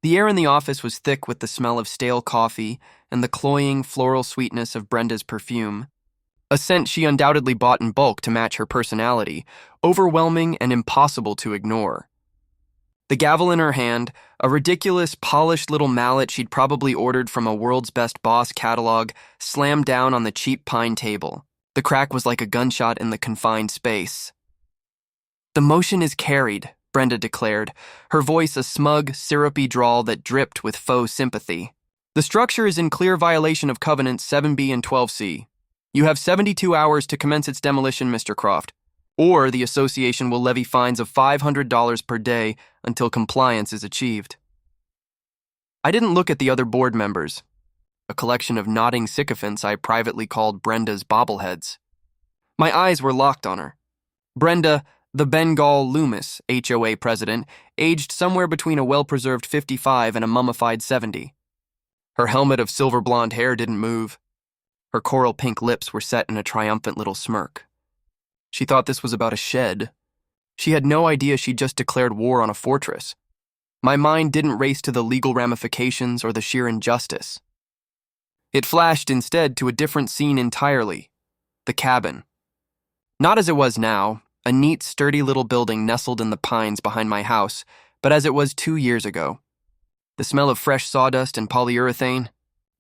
The air in the office was thick with the smell of stale coffee and the cloying floral sweetness of Brenda's perfume, a scent she undoubtedly bought in bulk to match her personality, overwhelming and impossible to ignore. The gavel in her hand, a ridiculous, polished little mallet she'd probably ordered from a World's Best Boss catalog, slammed down on the cheap pine table. The crack was like a gunshot in the confined space. "The motion is carried," Brenda declared, her voice a smug, syrupy drawl that dripped with faux sympathy. "The structure is in clear violation of Covenants 7B and 12C. You have 72 hours to commence its demolition, Mr. Croft, or the association will levy fines of $500 per day until compliance is achieved." I didn't look at the other board members, a collection of nodding sycophants I privately called Brenda's bobbleheads. My eyes were locked on her. Brenda, the Bengal Loomis HOA president, aged somewhere between a well-preserved 55 and a mummified 70. Her helmet of silver blonde hair didn't move. Her coral pink lips were set in a triumphant little smirk. She thought this was about a shed. She had no idea she'd just declared war on a fortress. My mind didn't race to the legal ramifications or the sheer injustice. It flashed instead to a different scene entirely, the cabin. Not as it was now, a neat, sturdy little building nestled in the pines behind my house, but as it was 2 years ago. The smell of fresh sawdust and polyurethane,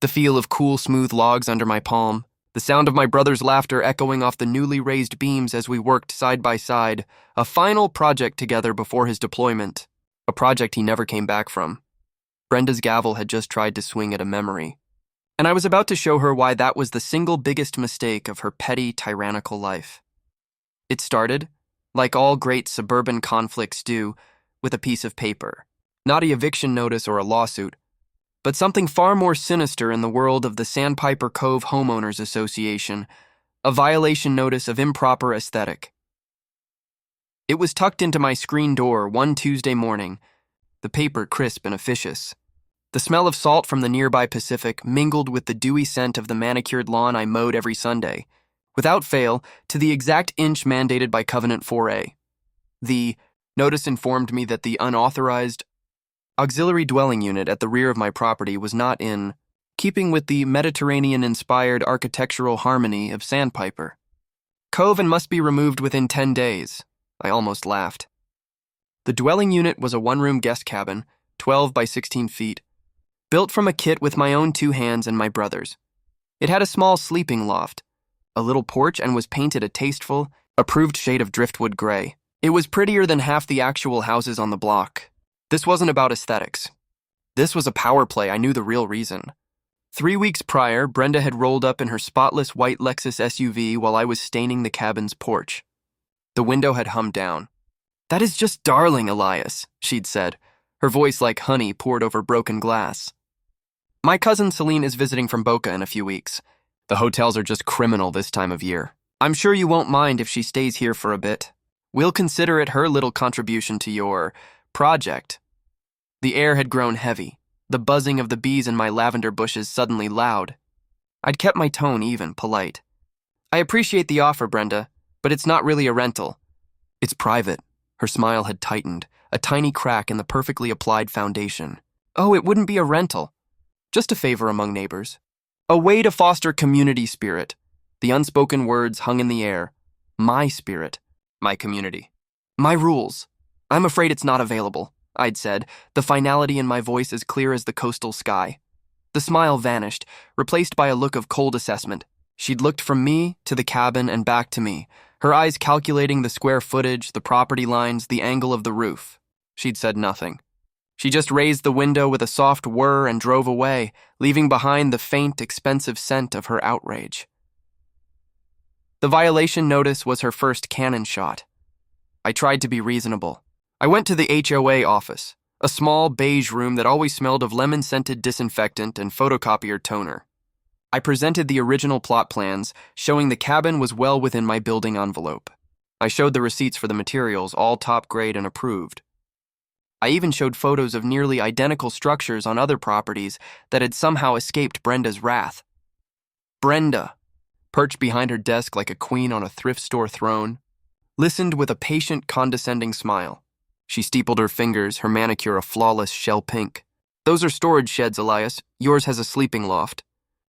the feel of cool, smooth logs under my palm, the sound of my brother's laughter echoing off the newly raised beams as we worked side by side, a final project together before his deployment, a project he never came back from. Brenda's gavel had just tried to swing at a memory, and I was about to show her why that was the single biggest mistake of her petty, tyrannical life. It started, like all great suburban conflicts do, with a piece of paper. Not an eviction notice or a lawsuit, but something far more sinister in the world of the Sandpiper Cove Homeowners Association, a violation notice of improper aesthetic. It was tucked into my screen door one Tuesday morning, the paper crisp and officious. The smell of salt from the nearby Pacific mingled with the dewy scent of the manicured lawn I mowed every Sunday, without fail, to the exact inch mandated by Covenant 4A. The notice informed me that the unauthorized auxiliary dwelling unit at the rear of my property was not in keeping with the Mediterranean-inspired architectural harmony of Sandpiper Cove and must be removed within 10 days. I almost laughed. The dwelling unit was a one-room guest cabin, 12 by 16 feet, built from a kit with my own 2 hands and my brother's. It had a small sleeping loft, a little porch, and was painted a tasteful, approved shade of driftwood gray. It was prettier than half the actual houses on the block. This wasn't about aesthetics. This was a power play. I knew the real reason. 3 weeks prior, Brenda had rolled up in her spotless white Lexus SUV while I was staining the cabin's porch. The window had hummed down. "That is just darling, Elias," she'd said, her voice like honey poured over broken glass. "My cousin Celine is visiting from Boca in a few weeks. The hotels are just criminal this time of year. I'm sure you won't mind if she stays here for a bit. We'll consider it her little contribution to your project." The air had grown heavy, the buzzing of the bees in my lavender bushes suddenly loud. I'd kept my tone even, polite. "I appreciate the offer, Brenda, but it's not really a rental. It's private." Her smile had tightened, a tiny crack in the perfectly applied foundation. "Oh, it wouldn't be a rental. Just a favor among neighbors. A way to foster community spirit." The unspoken words hung in the air. My spirit, my community, my rules. "I'm afraid it's not available," I'd said, the finality in my voice as clear as the coastal sky. The smile vanished, replaced by a look of cold assessment. She'd looked from me to the cabin and back to me, her eyes calculating the square footage, the property lines, the angle of the roof. She'd said nothing. She just raised the window with a soft whir and drove away, leaving behind the faint, expensive scent of her outrage. The violation notice was her first cannon shot. I tried to be reasonable. I went to the HOA office, a small beige room that always smelled of lemon-scented disinfectant and photocopier toner. I presented the original plot plans, showing the cabin was well within my building envelope. I showed the receipts for the materials, all top grade and approved. I even showed photos of nearly identical structures on other properties that had somehow escaped Brenda's wrath. Brenda, perched behind her desk like a queen on a thrift store throne, listened with a patient, condescending smile. She steepled her fingers, her manicure a flawless shell pink. Those are storage sheds, Elias. Yours has a sleeping loft.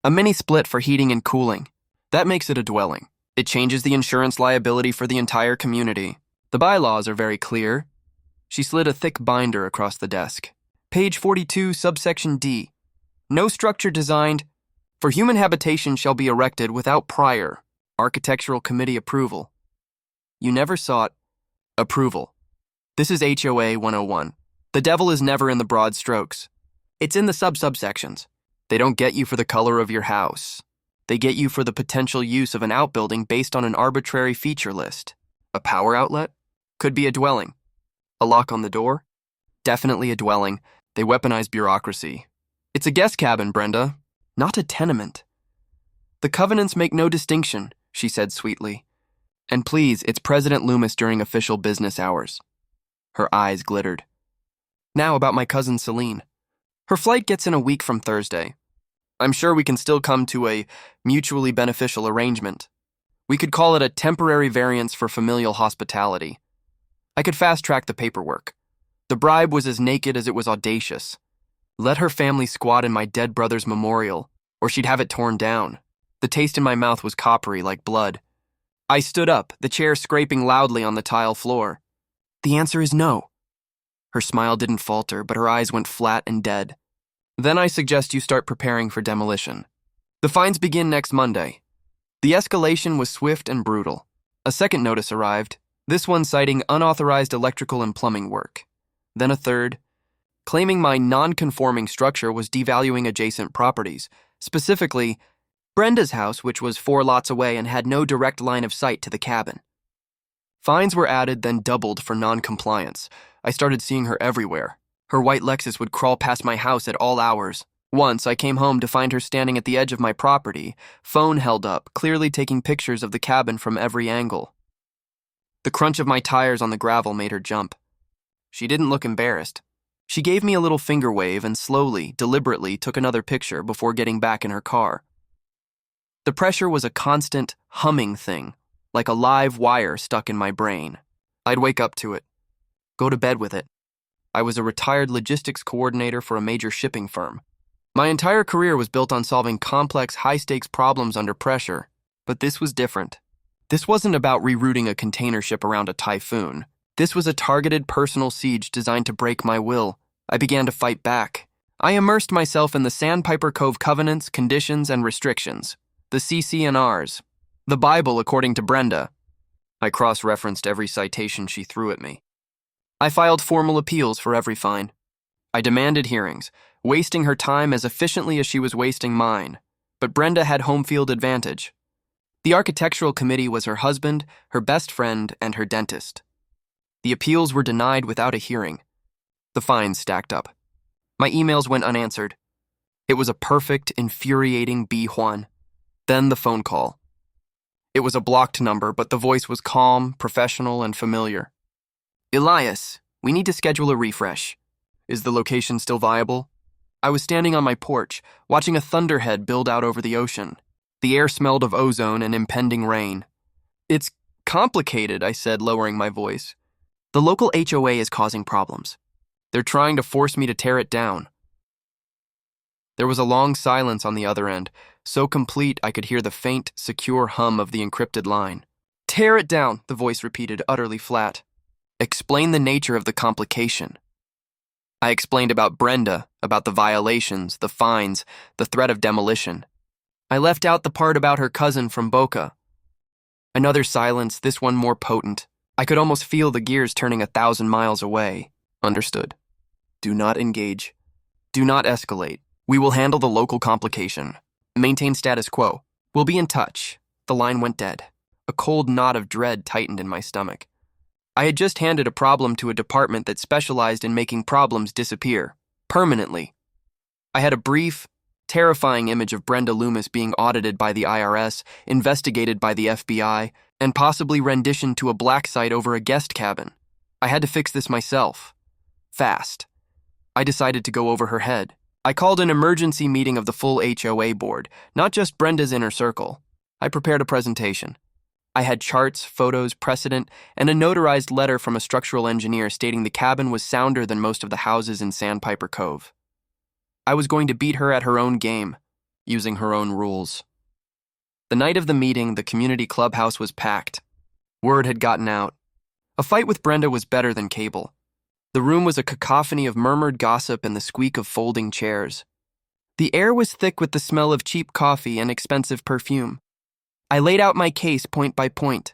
A mini split for heating and cooling. That makes it a dwelling. It changes the insurance liability for the entire community. The bylaws are very clear. She slid a thick binder across the desk. Page 42, subsection D. No structure designed for human habitation shall be erected without prior architectural committee approval. You never sought approval. This is HOA 101. The devil is never in the broad strokes. It's in the subsections. They don't get you for the color of your house. They get you for the potential use of an outbuilding based on an arbitrary feature list. A power outlet? Could be a dwelling. A lock on the door? Definitely a dwelling. They weaponize bureaucracy. It's a guest cabin, Brenda, not a tenement. The covenants make no distinction, she said sweetly. And please, it's President Loomis during official business hours. Her eyes glittered. Now about my cousin Celine. Her flight gets in a week from Thursday. I'm sure we can still come to a mutually beneficial arrangement. We could call it a temporary variance for familial hospitality. I could fast-track the paperwork. The bribe was as naked as it was audacious. Let her family squat in my dead brother's memorial, or she'd have it torn down. The taste in my mouth was coppery like blood. I stood up, the chair scraping loudly on the tile floor. The answer is no. Her smile didn't falter, but her eyes went flat and dead. Then I suggest you start preparing for demolition. The fines begin next Monday. The escalation was swift and brutal. A second notice arrived, this one citing unauthorized electrical and plumbing work. Then a third, claiming my non-conforming structure was devaluing adjacent properties, specifically Brenda's house, which was 4 lots away and had no direct line of sight to the cabin. Fines were added, then doubled for non-compliance. I started seeing her everywhere. Her white Lexus would crawl past my house at all hours. Once, I came home to find her standing at the edge of my property, phone held up, clearly taking pictures of the cabin from every angle. The crunch of my tires on the gravel made her jump. She didn't look embarrassed. She gave me a little finger wave and slowly, deliberately took another picture before getting back in her car. The pressure was a constant, humming thing, like a live wire stuck in my brain. I'd wake up to it, go to bed with it. I was a retired logistics coordinator for a major shipping firm. My entire career was built on solving complex, high-stakes problems under pressure, but this was different. This wasn't about rerouting a container ship around a typhoon. This was a targeted personal siege designed to break my will. I began to fight back. I immersed myself in the Sandpiper Cove covenants, conditions, and restrictions, the CC&Rs, the Bible according to Brenda. I cross-referenced every citation she threw at me. I filed formal appeals for every fine. I demanded hearings, wasting her time as efficiently as she was wasting mine. But Brenda had home field advantage. The architectural committee was her husband, her best friend, and her dentist. The appeals were denied without a hearing. The fines stacked up. My emails went unanswered. It was a perfect, infuriating B. Juan. Then the phone call. It was a blocked number, but the voice was calm, professional, and familiar. Elias, we need to schedule a refresh. Is the location still viable? I was standing on my porch, watching a thunderhead build out over the ocean. The air smelled of ozone and impending rain. It's complicated, I said, lowering my voice. The local HOA is causing problems. They're trying to force me to tear it down. There was a long silence on the other end, so complete I could hear the faint, secure hum of the encrypted line. Tear it down, the voice repeated, utterly flat. Explain the nature of the complication. I explained about Brenda, about the violations, the fines, the threat of demolition. I left out the part about her cousin from Boca. Another silence, this one more potent. I could almost feel the gears turning 1,000 miles away. Understood. Do not engage. Do not escalate. We will handle the local complication. Maintain status quo. We'll be in touch. The line went dead. A cold knot of dread tightened in my stomach. I had just handed a problem to a department that specialized in making problems disappear, permanently. I had a brief, terrifying image of Brenda Loomis being audited by the IRS, investigated by the FBI, and possibly renditioned to a black site over a guest cabin. I had to fix this myself. Fast. I decided to go over her head. I called an emergency meeting of the full HOA board, not just Brenda's inner circle. I prepared a presentation. I had charts, photos, precedent, and a notarized letter from a structural engineer stating the cabin was sounder than most of the houses in Sandpiper Cove. I was going to beat her at her own game, using her own rules. The night of the meeting, the community clubhouse was packed. Word had gotten out. A fight with Brenda was better than cable. The room was a cacophony of murmured gossip and the squeak of folding chairs. The air was thick with the smell of cheap coffee and expensive perfume. I laid out my case point by point.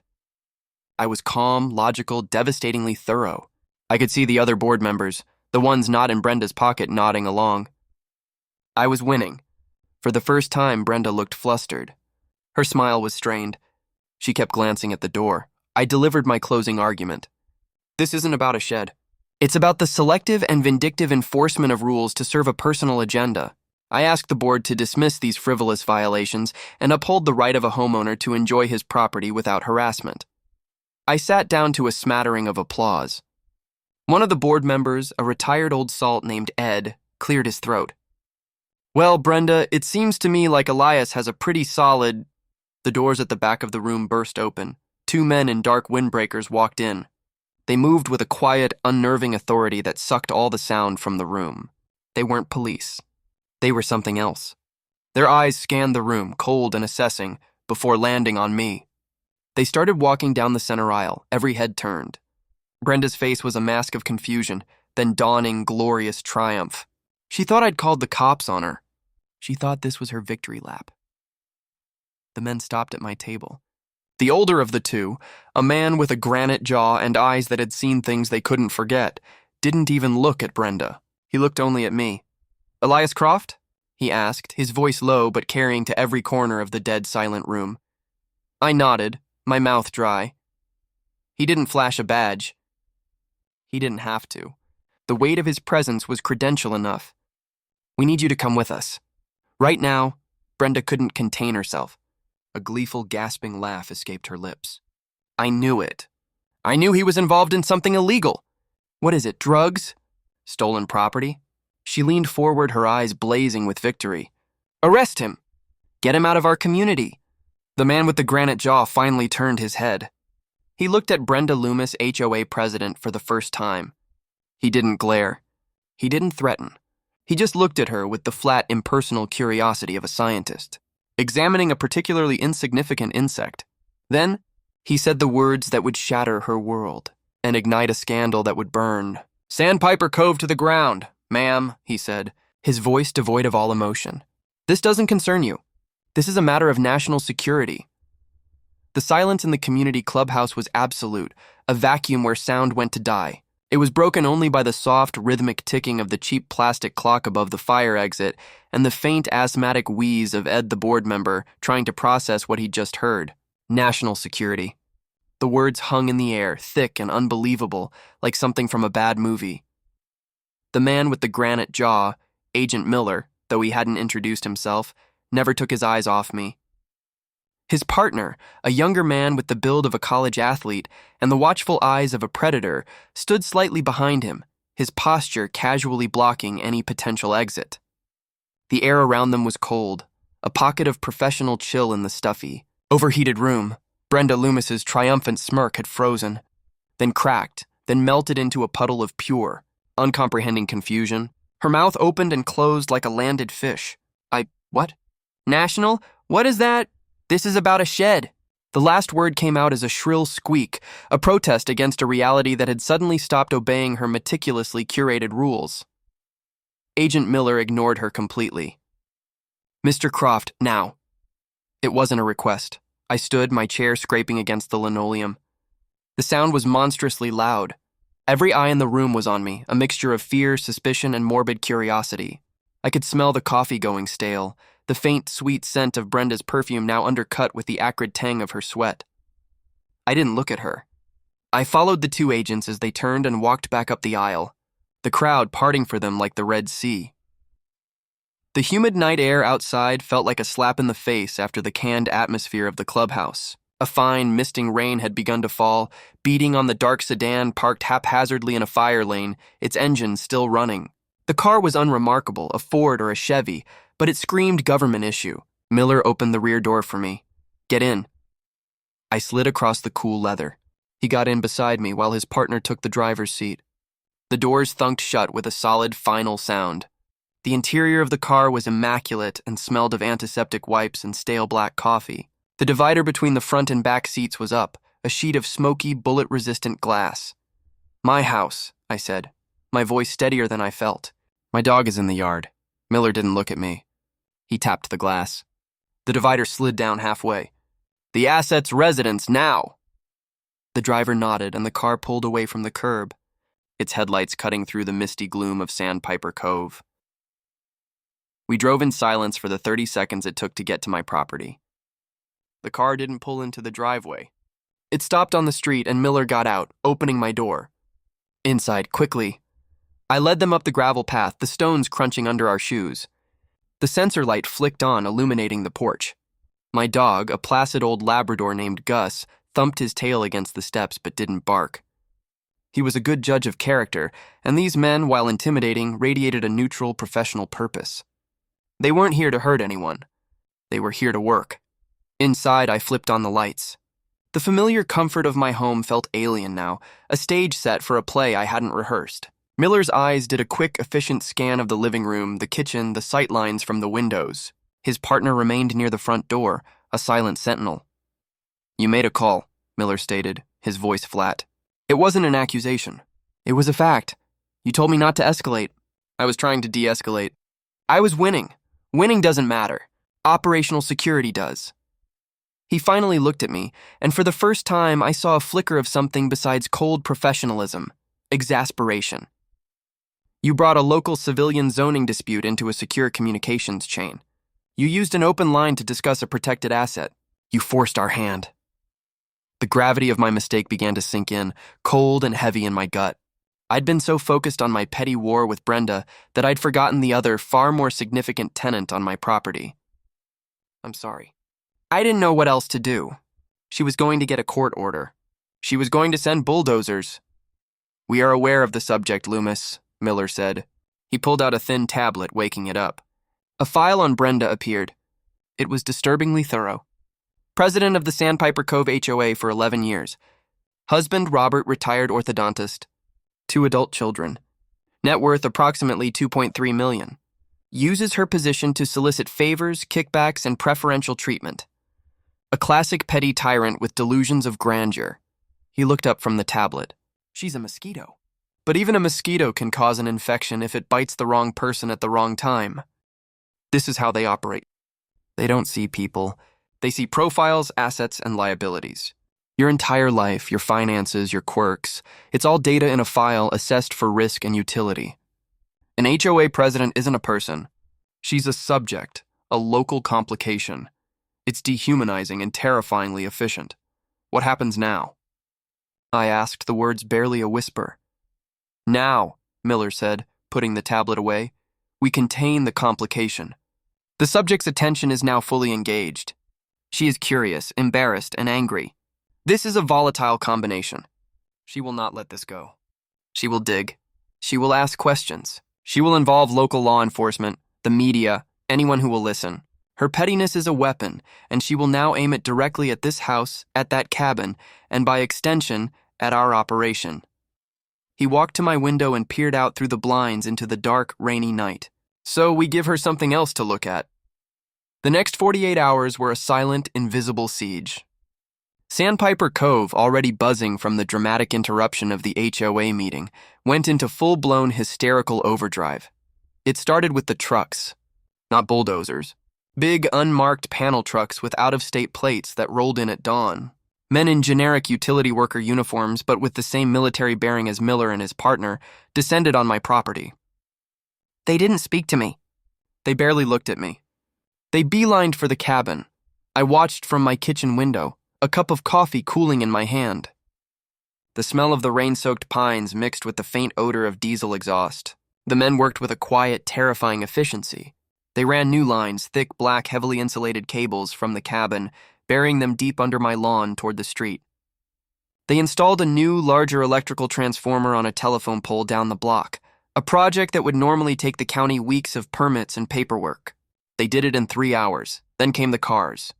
I was calm, logical, devastatingly thorough. I could see the other board members, the ones not in Brenda's pocket, nodding along. I was winning. For the first time, Brenda looked flustered. Her smile was strained. She kept glancing at the door. I delivered my closing argument. This isn't about a shed. It's about the selective and vindictive enforcement of rules to serve a personal agenda. I asked the board to dismiss these frivolous violations and uphold the right of a homeowner to enjoy his property without harassment. I sat down to a smattering of applause. One of the board members, a retired old salt named Ed, cleared his throat. Well, Brenda, it seems to me like Elias has a pretty solid... The doors at the back of the room burst open. 2 men in dark windbreakers walked in. They moved with a quiet, unnerving authority that sucked all the sound from the room. They weren't police. They were something else. Their eyes scanned the room, cold and assessing, before landing on me. They started walking down the center aisle, every head turned. Brenda's face was a mask of confusion, then dawning, glorious triumph. She thought I'd called the cops on her. She thought this was her victory lap. The men stopped at my table. The older of the two, a man with a granite jaw and eyes that had seen things they couldn't forget, didn't even look at Brenda. He looked only at me. Elias Croft? He asked, his voice low but carrying to every corner of the dead silent room. I nodded, my mouth dry. He didn't flash a badge. He didn't have to. The weight of his presence was credential enough. We need you to come with us. Right now, Brenda couldn't contain herself. A gleeful, gasping laugh escaped her lips. I knew it. I knew he was involved in something illegal. What is it, drugs? Stolen property? She leaned forward, her eyes blazing with victory. Arrest him! Get him out of our community! The man with the granite jaw finally turned his head. He looked at Brenda Loomis, HOA president, for the first time. He didn't glare. He didn't threaten. He just looked at her with the flat, impersonal curiosity of a scientist, examining a particularly insignificant insect. Then, he said the words that would shatter her world and ignite a scandal that would burn. Sandpiper Cove to the ground, ma'am, he said, his voice devoid of all emotion. This doesn't concern you. This is a matter of national security. The silence in the community clubhouse was absolute, a vacuum where sound went to die. It was broken only by the soft, rhythmic ticking of the cheap plastic clock above the fire exit and the faint, asthmatic wheeze of Ed, the board member, trying to process what he'd just heard. National security. The words hung in the air, thick and unbelievable, like something from a bad movie. The man with the granite jaw, Agent Miller, though he hadn't introduced himself, never took his eyes off me. His partner, a younger man with the build of a college athlete and the watchful eyes of a predator, stood slightly behind him, his posture casually blocking any potential exit. The air around them was cold, a pocket of professional chill in the stuffy, overheated room. Brenda Loomis's triumphant smirk had frozen, then cracked, then melted into a puddle of pure, uncomprehending confusion. Her mouth opened and closed like a landed fish. What? National? What is that? This is about a shed. The last word came out as a shrill squeak, a protest against a reality that had suddenly stopped obeying her meticulously curated rules. Agent Miller ignored her completely. Mr. Croft, now. It wasn't a request. I stood, my chair scraping against the linoleum. The sound was monstrously loud. Every eye in the room was on me, a mixture of fear, suspicion, and morbid curiosity. I could smell the coffee going stale, the faint, sweet scent of Brenda's perfume now undercut with the acrid tang of her sweat. I didn't look at her. I followed the two agents as they turned and walked back up the aisle, the crowd parting for them like the Red Sea. The humid night air outside felt like a slap in the face after the canned atmosphere of the clubhouse. A fine, misting rain had begun to fall, beating on the dark sedan parked haphazardly in a fire lane, its engine still running. The car was unremarkable, a Ford or a Chevy, but it screamed government issue. Miller opened the rear door for me. Get in. I slid across the cool leather. He got in beside me while his partner took the driver's seat. The doors thunked shut with a solid, final sound. The interior of the car was immaculate and smelled of antiseptic wipes and stale black coffee. The divider between the front and back seats was up, a sheet of smoky, bullet-resistant glass. "My house," I said, my voice steadier than I felt. "My dog is in the yard." Miller didn't look at me. He tapped the glass. The divider slid down halfway. "The asset's residence now." The driver nodded and the car pulled away from the curb, its headlights cutting through the misty gloom of Sandpiper Cove. We drove in silence for the 30 seconds it took to get to my property. The car didn't pull into the driveway. It stopped on the street and Miller got out, opening my door. "Inside, quickly." I led them up the gravel path, the stones crunching under our shoes. The sensor light flicked on, illuminating the porch. My dog, a placid old Labrador named Gus, thumped his tail against the steps but didn't bark. He was a good judge of character, and these men, while intimidating, radiated a neutral, professional purpose. They weren't here to hurt anyone. They were here to work. Inside, I flipped on the lights. The familiar comfort of my home felt alien now, a stage set for a play I hadn't rehearsed. Miller's eyes did a quick, efficient scan of the living room, the kitchen, the sightlines from the windows. His partner remained near the front door, a silent sentinel. "You made a call," Miller stated, his voice flat. "It wasn't an accusation. It was a fact. You told me not to escalate." I was trying to de-escalate. "I was winning. Winning doesn't matter. Operational security does." He finally looked at me, and for the first time I saw a flicker of something besides cold professionalism: exasperation. "You brought a local civilian zoning dispute into a secure communications chain. You used an open line to discuss a protected asset. You forced our hand." The gravity of my mistake began to sink in, cold and heavy in my gut. I'd been so focused on my petty war with Brenda that I'd forgotten the other, far more significant tenant on my property. "I'm sorry." I didn't know what else to do. She was going to get a court order. She was going to send bulldozers. "We are aware of the subject, Loomis," Miller said. He pulled out a thin tablet, waking it up. A file on Brenda appeared. It was disturbingly thorough. President of the Sandpiper Cove HOA for 11 years. Husband, Robert, retired orthodontist. 2 adult children. Net worth approximately $2.3 million. Uses her position to solicit favors, kickbacks, and preferential treatment. A classic petty tyrant with delusions of grandeur. He looked up from the tablet. "She's a mosquito." But even a mosquito can cause an infection if it bites the wrong person at the wrong time. This is how they operate. They don't see people. They see profiles, assets, and liabilities. Your entire life, your finances, your quirks, it's all data in a file assessed for risk and utility. An HOA president isn't a person. She's a subject, a local complication. It's dehumanizing and terrifyingly efficient. "What happens now?" I asked, the words barely a whisper. "Now," Miller said, putting the tablet away, "we contain the complication. The subject's attention is now fully engaged. She is curious, embarrassed, and angry. This is a volatile combination. She will not let this go. She will dig. She will ask questions. She will involve local law enforcement, the media, anyone who will listen. Her pettiness is a weapon, and she will now aim it directly at this house, at that cabin, and by extension, at our operation." He walked to my window and peered out through the blinds into the dark, rainy night. "So we give her something else to look at." The next 48 hours were a silent, invisible siege. Sandpiper Cove, already buzzing from the dramatic interruption of the HOA meeting, went into full-blown hysterical overdrive. It started with the trucks, not bulldozers. Big, unmarked panel trucks with out-of-state plates that rolled in at dawn. Men in generic utility worker uniforms, but with the same military bearing as Miller and his partner, descended on my property. They didn't speak to me. They barely looked at me. They beelined for the cabin. I watched from my kitchen window, a cup of coffee cooling in my hand. The smell of the rain-soaked pines mixed with the faint odor of diesel exhaust. The men worked with a quiet, terrifying efficiency. They ran new lines, thick, black, heavily insulated cables from the cabin, burying them deep under my lawn toward the street. They installed a new, larger electrical transformer on a telephone pole down the block, a project that would normally take the county weeks of permits and paperwork. They did it in 3 hours. Then came the cars.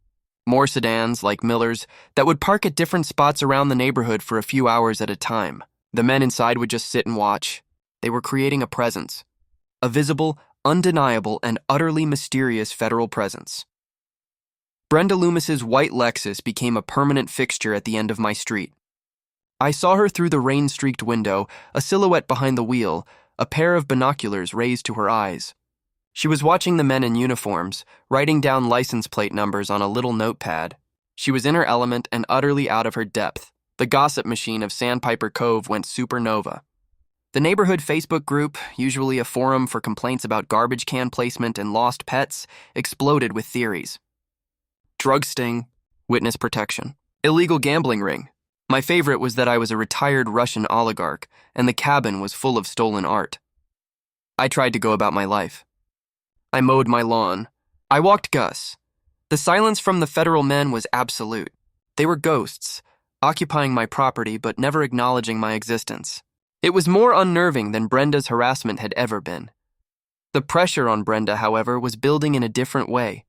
More sedans, like Miller's, that would park at different spots around the neighborhood for a few hours at a time. The men inside would just sit and watch. They were creating a presence. A visible, undeniable and utterly mysterious federal presence. Brenda Loomis's white Lexus became a permanent fixture at the end of my street. I saw her through the rain-streaked window, a silhouette behind the wheel, a pair of binoculars raised to her eyes. She was watching the men in uniforms, writing down license plate numbers on a little notepad. She was in her element and utterly out of her depth. The gossip machine of Sandpiper Cove went supernova. The neighborhood Facebook group, usually a forum for complaints about garbage can placement and lost pets, exploded with theories. Drug sting, witness protection, illegal gambling ring. My favorite was that I was a retired Russian oligarch, and the cabin was full of stolen art. I tried to go about my life. I mowed my lawn. I walked Gus. The silence from the federal men was absolute. They were ghosts, occupying my property but never acknowledging my existence. It was more unnerving than Brenda's harassment had ever been. The pressure on Brenda, however, was building in a different way.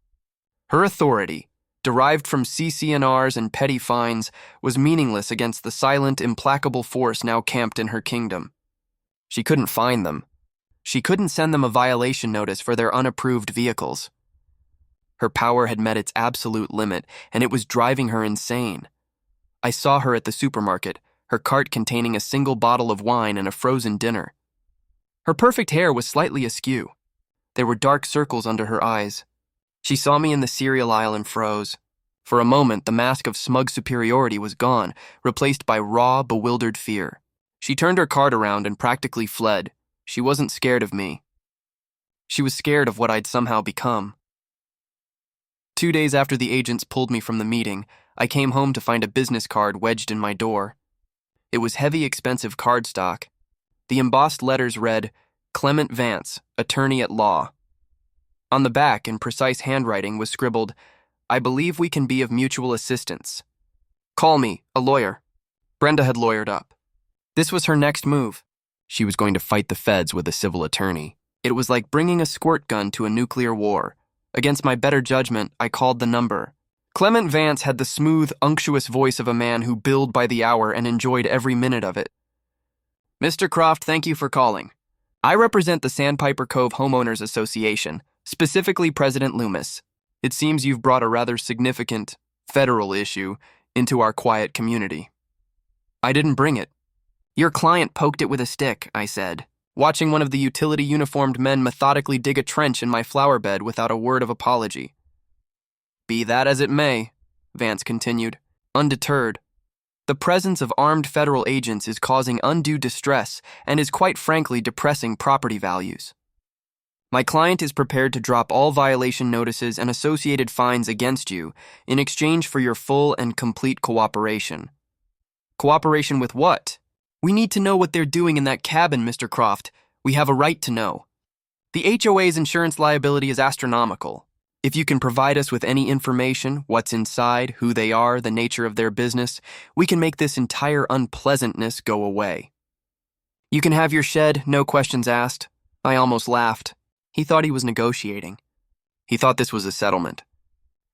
Her authority, derived from CC&Rs and petty fines, was meaningless against the silent, implacable force now camped in her kingdom. She couldn't fine them. She couldn't send them a violation notice for their unapproved vehicles. Her power had met its absolute limit, and it was driving her insane. I saw her at the supermarket, her cart containing a single bottle of wine and a frozen dinner. Her perfect hair was slightly askew. There were dark circles under her eyes. She saw me in the cereal aisle and froze. For a moment, the mask of smug superiority was gone, replaced by raw, bewildered fear. She turned her cart around and practically fled. She wasn't scared of me. She was scared of what I'd somehow become. 2 days after the agents pulled me from the meeting, I came home to find a business card wedged in my door. It was heavy, expensive cardstock. The embossed letters read, Clement Vance, Attorney at Law. On the back, in precise handwriting, was scribbled, I believe we can be of mutual assistance. Call me, a lawyer. Brenda had lawyered up. This was her next move. She was going to fight the feds with a civil attorney. It was like bringing a squirt gun to a nuclear war. Against my better judgment, I called the number. Clement Vance had the smooth, unctuous voice of a man who billed by the hour and enjoyed every minute of it. Mr. Croft, thank you for calling. I represent the Sandpiper Cove Homeowners Association, specifically President Loomis. It seems you've brought a rather significant, federal issue into our quiet community. I didn't bring it. Your client poked it with a stick, I said, watching one of the utility-uniformed men methodically dig a trench in my flower bed without a word of apology. Be that as it may, Vance continued, undeterred. The presence of armed federal agents is causing undue distress and is quite frankly depressing property values. My client is prepared to drop all violation notices and associated fines against you in exchange for your full and complete cooperation. Cooperation with what? We need to know what they're doing in that cabin, Mr. Croft. We have a right to know. The HOA's insurance liability is astronomical. If you can provide us with any information, what's inside, who they are, the nature of their business, we can make this entire unpleasantness go away. You can have your shed, no questions asked. I almost laughed. He thought he was negotiating. He thought this was a settlement.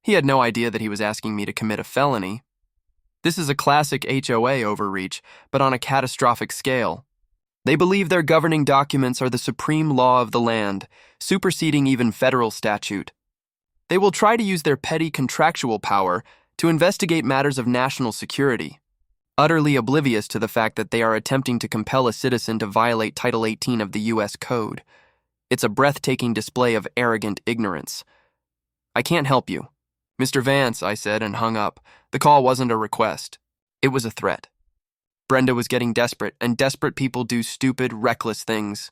He had no idea that he was asking me to commit a felony. This is a classic HOA overreach, but on a catastrophic scale. They believe their governing documents are the supreme law of the land, superseding even federal statute. They will try to use their petty contractual power to investigate matters of national security, utterly oblivious to the fact that they are attempting to compel a citizen to violate Title 18 of the U.S. Code. It's a breathtaking display of arrogant ignorance. I can't help you. Mr. Vance, I said and hung up. The call wasn't a request. It was a threat. Brenda was getting desperate, and desperate people do stupid, reckless things.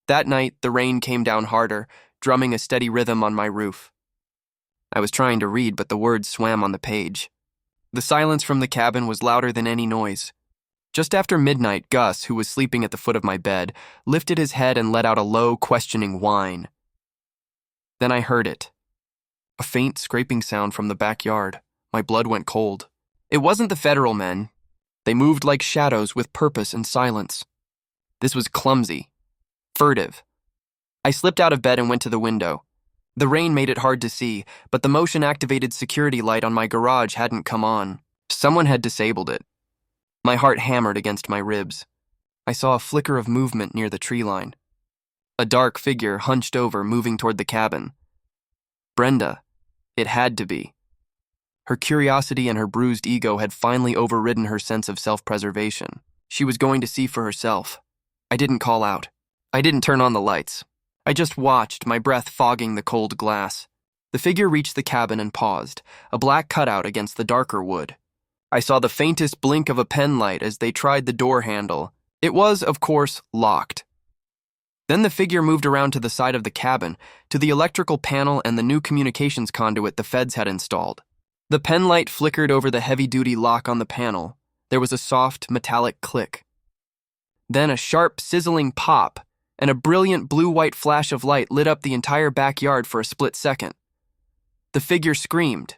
That night, the rain came down harder, drumming a steady rhythm on my roof. I was trying to read, but the words swam on the page. The silence from the cabin was louder than any noise. Just after midnight, Gus, who was sleeping at the foot of my bed, lifted his head and let out a low, questioning whine. Then I heard it. A faint scraping sound from the backyard. My blood went cold. It wasn't the federal men. They moved like shadows with purpose and silence. This was clumsy, furtive. I slipped out of bed and went to the window. The rain made it hard to see, but the motion-activated security light on my garage hadn't come on. Someone had disabled it. My heart hammered against my ribs. I saw a flicker of movement near the tree line. A dark figure hunched over, moving toward the cabin. Brenda. It had to be. Her curiosity and her bruised ego had finally overridden her sense of self-preservation. She was going to see for herself. I didn't call out. I didn't turn on the lights. I just watched, my breath fogging the cold glass. The figure reached the cabin and paused, a black cutout against the darker wood. I saw the faintest blink of a pen light as they tried the door handle. It was, of course, locked. Then the figure moved around to the side of the cabin, to the electrical panel and the new communications conduit the feds had installed. The pen light flickered over the heavy-duty lock on the panel. There was a soft, metallic click. Then a sharp, sizzling pop, and a brilliant blue-white flash of light lit up the entire backyard for a split second. The figure screamed,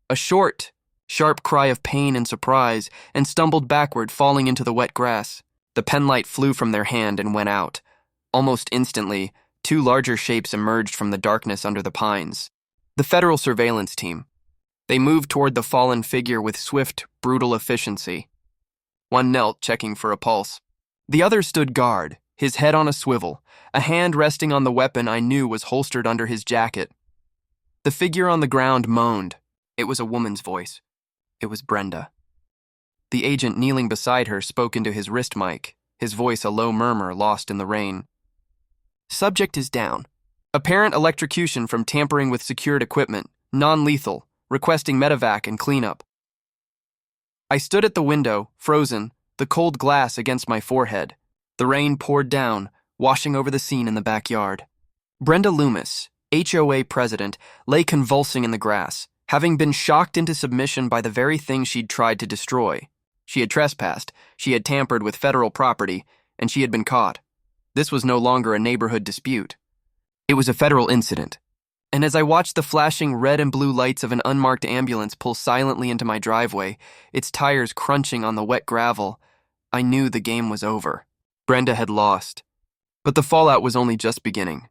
a short, sharp cry of pain and surprise, and stumbled backward, falling into the wet grass. The pen light flew from their hand and went out. Almost instantly, two larger shapes emerged from the darkness under the pines. The federal surveillance team. They moved toward the fallen figure with swift, brutal efficiency. One knelt, checking for a pulse. The other stood guard, his head on a swivel, a hand resting on the weapon I knew was holstered under his jacket. The figure on the ground moaned. It was a woman's voice. It was Brenda. The agent kneeling beside her spoke into his wrist mic, his voice a low murmur lost in the rain. Subject is down. Apparent electrocution from tampering with secured equipment, non-lethal, requesting medevac and cleanup. I stood at the window, frozen, the cold glass against my forehead. The rain poured down, washing over the scene in the backyard. Brenda Loomis, HOA president, lay convulsing in the grass, having been shocked into submission by the very thing she'd tried to destroy. She had trespassed, she had tampered with federal property, and she had been caught. This was no longer a neighborhood dispute. It was a federal incident. And as I watched the flashing red and blue lights of an unmarked ambulance pull silently into my driveway, its tires crunching on the wet gravel, I knew the game was over. Brenda had lost. But the fallout was only just beginning.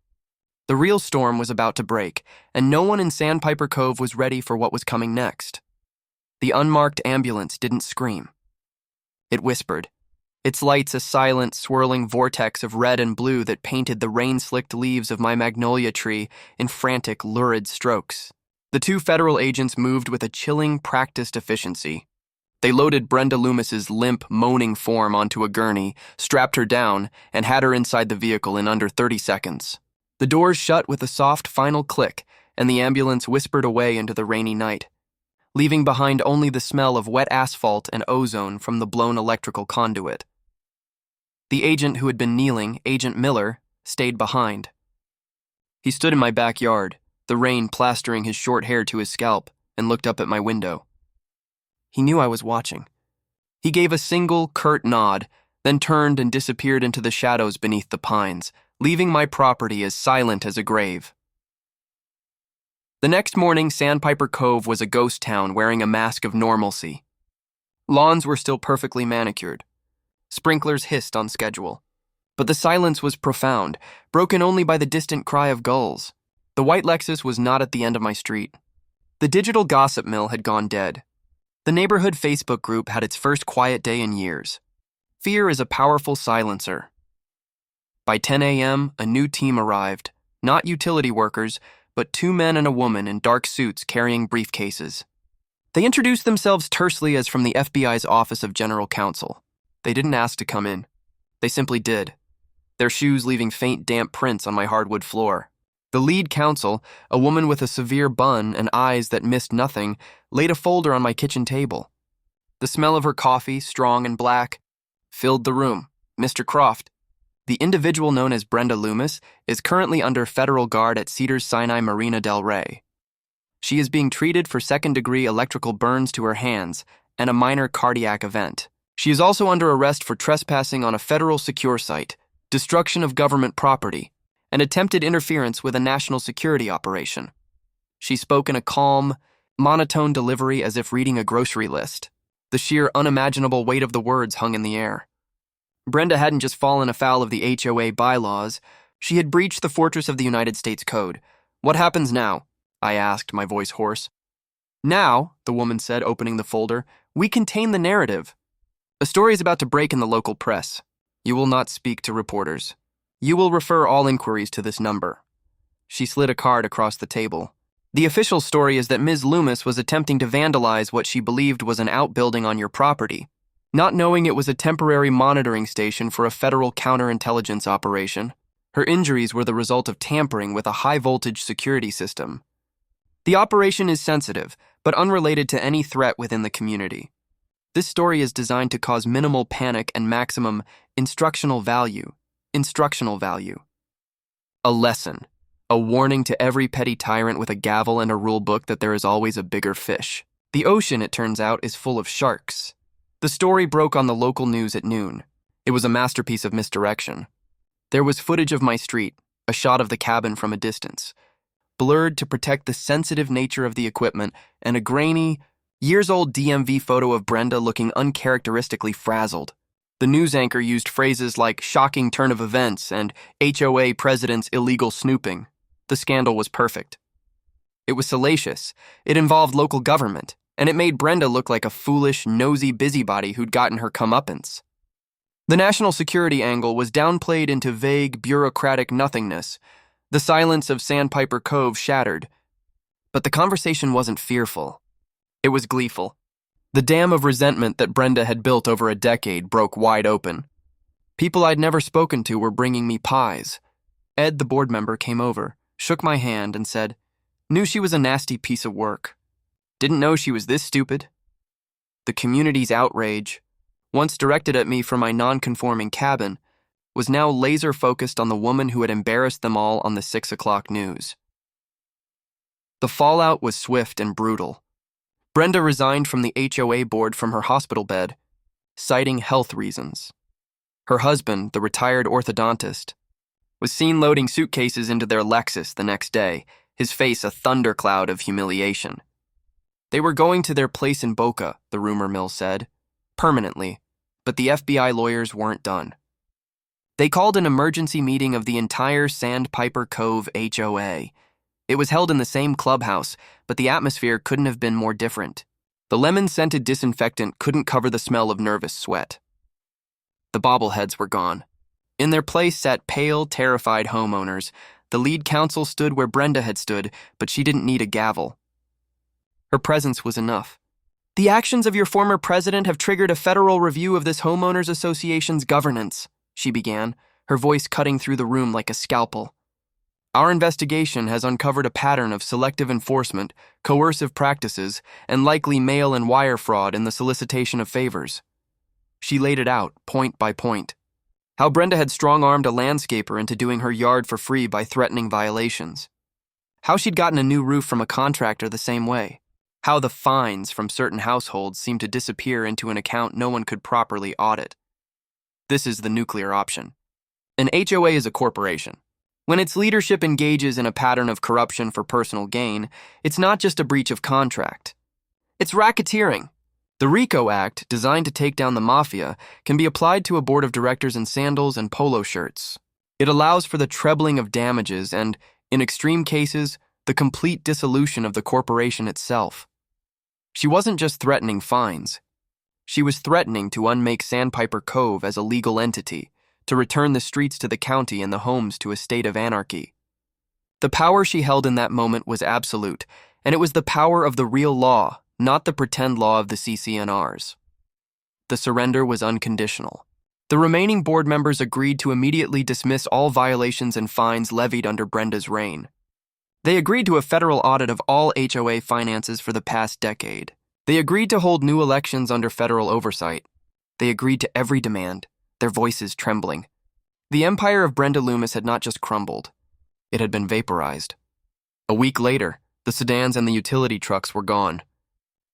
The real storm was about to break, and no one in Sandpiper Cove was ready for what was coming next. The unmarked ambulance didn't scream. It whispered, its lights a silent, swirling vortex of red and blue that painted the rain-slicked leaves of my magnolia tree in frantic, lurid strokes. The two federal agents moved with a chilling, practiced efficiency. They loaded Brenda Loomis's limp, moaning form onto a gurney, strapped her down, and had her inside the vehicle in under 30 seconds. The doors shut with a soft, final click, and the ambulance whispered away into the rainy night, leaving behind only the smell of wet asphalt and ozone from the blown electrical conduit. The agent who had been kneeling, Agent Miller, stayed behind. He stood in my backyard, the rain plastering his short hair to his scalp, and looked up at my window. He knew I was watching. He gave a single, curt nod, then turned and disappeared into the shadows beneath the pines, leaving my property as silent as a grave. The next morning, Sandpiper Cove was a ghost town wearing a mask of normalcy. Lawns were still perfectly manicured. Sprinklers hissed on schedule. But the silence was profound, broken only by the distant cry of gulls. The white Lexus was not at the end of my street. The digital gossip mill had gone dead. The neighborhood Facebook group had its first quiet day in years. Fear is a powerful silencer. By 10 a.m., a new team arrived, not utility workers, but two men and a woman in dark suits carrying briefcases. They introduced themselves tersely as from the FBI's Office of General Counsel. They didn't ask to come in. They simply did, their shoes leaving faint, damp prints on my hardwood floor. The lead counsel, a woman with a severe bun and eyes that missed nothing, laid a folder on my kitchen table. The smell of her coffee, strong and black, filled the room. Mr. Croft, the individual known as Brenda Loomis, is currently under federal guard at Cedars-Sinai Marina del Rey. She is being treated for second-degree electrical burns to her hands and a minor cardiac event. She is also under arrest for trespassing on a federal secure site, destruction of government property, and attempted interference with a national security operation. She spoke in a calm, monotone delivery as if reading a grocery list. The sheer unimaginable weight of the words hung in the air. Brenda hadn't just fallen afoul of the HOA bylaws, she had breached the fortress of the United States Code. What happens now? I asked, my voice hoarse. Now, the woman said, opening the folder, we contain the narrative. A story is about to break in the local press. You will not speak to reporters. You will refer all inquiries to this number. She slid a card across the table. The official story is that Ms. Loomis was attempting to vandalize what she believed was an outbuilding on your property, not knowing it was a temporary monitoring station for a federal counterintelligence operation. Her injuries were the result of tampering with a high-voltage security system. The operation is sensitive, but unrelated to any threat within the community. This story is designed to cause minimal panic and maximum instructional value. Instructional value. A lesson. A warning to every petty tyrant with a gavel and a rule book that there is always a bigger fish. The ocean, it turns out, is full of sharks. The story broke on the local news at noon. It was a masterpiece of misdirection. There was footage of my street, a shot of the cabin from a distance, blurred to protect the sensitive nature of the equipment, and a grainy, years-old DMV photo of Brenda looking uncharacteristically frazzled. The news anchor used phrases like shocking turn of events and HOA president's illegal snooping. The scandal was perfect. It was salacious, it involved local government, and it made Brenda look like a foolish, nosy busybody who'd gotten her comeuppance. The national security angle was downplayed into vague, bureaucratic nothingness. The silence of Sandpiper Cove shattered. But the conversation wasn't fearful. It was gleeful. The dam of resentment that Brenda had built over a decade broke wide open. People I'd never spoken to were bringing me pies. Ed, the board member, came over, shook my hand, and said, "Knew she was a nasty piece of work. Didn't know she was this stupid." The community's outrage, once directed at me for my non-conforming cabin, was now laser-focused on the woman who had embarrassed them all on the 6 o'clock news. The fallout was swift and brutal. Brenda resigned from the HOA board from her hospital bed, citing health reasons. Her husband, the retired orthodontist, was seen loading suitcases into their Lexus the next day, his face a thundercloud of humiliation. They were going to their place in Boca, the rumor mill said, permanently, but the FBI lawyers weren't done. They called an emergency meeting of the entire Sandpiper Cove HOA. It was held in the same clubhouse, but the atmosphere couldn't have been more different. The lemon-scented disinfectant couldn't cover the smell of nervous sweat. The bobbleheads were gone. In their place sat pale, terrified homeowners. The lead counsel stood where Brenda had stood, but she didn't need a gavel. Her presence was enough. "The actions of your former president have triggered a federal review of this homeowners association's governance," she began, her voice cutting through the room like a scalpel. "Our investigation has uncovered a pattern of selective enforcement, coercive practices, and likely mail and wire fraud in the solicitation of favors." She laid it out, point by point. How Brenda had strong-armed a landscaper into doing her yard for free by threatening violations. How she'd gotten a new roof from a contractor the same way. How the fines from certain households seemed to disappear into an account no one could properly audit. This is the nuclear option. An HOA is a corporation. When its leadership engages in a pattern of corruption for personal gain, it's not just a breach of contract. It's racketeering. The RICO Act, designed to take down the mafia, can be applied to a board of directors in sandals and polo shirts. It allows for the trebling of damages and, in extreme cases, the complete dissolution of the corporation itself. She wasn't just threatening fines. She was threatening to unmake Sandpiper Cove as a legal entity, to return the streets to the county and the homes to a state of anarchy. The power she held in that moment was absolute, and it was the power of the real law, not the pretend law of the CCNRs. The surrender was unconditional. The remaining board members agreed to immediately dismiss all violations and fines levied under Brenda's reign. They agreed to a federal audit of all HOA finances for the past decade. They agreed to hold new elections under federal oversight. They agreed to every demand, their voices trembling. The empire of Brenda Loomis had not just crumbled. It had been vaporized. A week later, the sedans and the utility trucks were gone.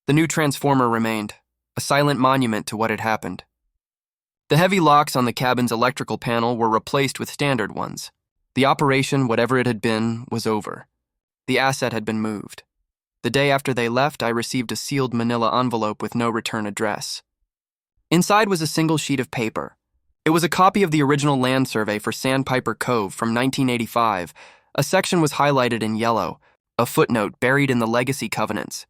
The new transformer remained, a silent monument to what had happened. The heavy locks on the cabin's electrical panel were replaced with standard ones. The operation, whatever it had been, was over. The asset had been moved. The day after they left, I received a sealed manila envelope with no return address. Inside was a single sheet of paper. It was a copy of the original land survey for Sandpiper Cove from 1985. A section was highlighted in yellow. A footnote buried in the legacy covenants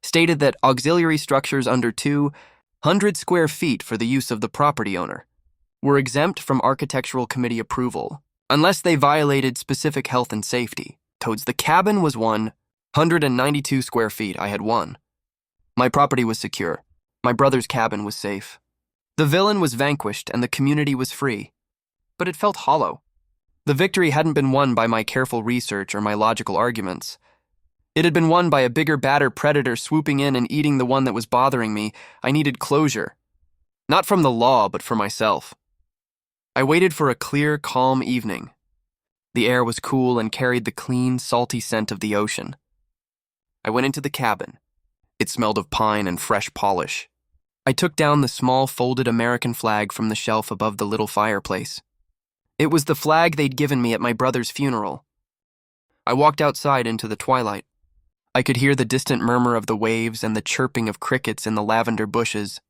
stated that auxiliary structures under 200 square feet for the use of the property owner were exempt from architectural committee approval. unless they violated specific health and safety. Toads, the cabin was 192 square feet. I had one. My property was secure. My brother's cabin was safe. The villain was vanquished and the community was free. But it felt hollow. The victory hadn't been won by my careful research or my logical arguments. It had been won by a bigger, badder predator swooping in and eating the one that was bothering me. I needed closure. Not from the law, but for myself. I waited for a clear, calm evening. The air was cool and carried the clean, salty scent of the ocean. I went into the cabin. It smelled of pine and fresh polish. I took down the small, folded American flag from the shelf above the little fireplace. It was the flag they'd given me at my brother's funeral. I walked outside into the twilight. I could hear the distant murmur of the waves and the chirping of crickets in the lavender bushes.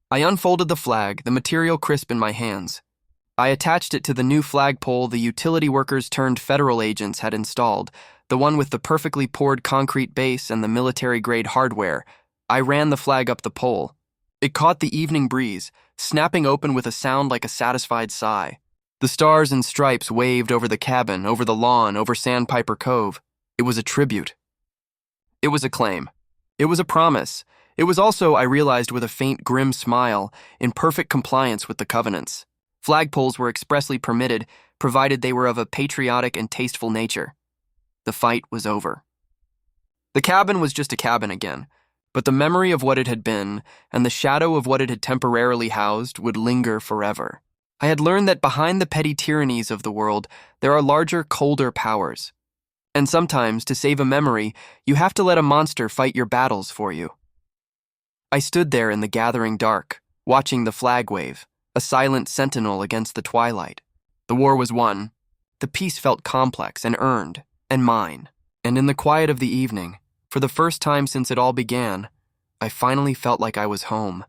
I unfolded the flag, the material crisp in my hands. I attached it to the new flagpole the utility workers turned federal agents had installed, the one with the perfectly poured concrete base and the military-grade hardware. I ran the flag up the pole. It caught the evening breeze, snapping open with a sound like a satisfied sigh. The stars and stripes waved over the cabin, over the lawn, over Sandpiper Cove. It was a tribute. It was a claim. It was a promise. It was also, I realized with a faint, grim smile, in perfect compliance with the covenants. Flagpoles were expressly permitted, provided they were of a patriotic and tasteful nature. The fight was over. The cabin was just a cabin again, but the memory of what it had been, and the shadow of what it had temporarily housed, would linger forever. I had learned that behind the petty tyrannies of the world, there are larger, colder powers. And sometimes, to save a memory, you have to let a monster fight your battles for you. I stood there in the gathering dark, watching the flag wave, a silent sentinel against the twilight. The war was won. The peace felt complex and earned, and mine. And in the quiet of the evening, for the first time since it all began, I finally felt like I was home.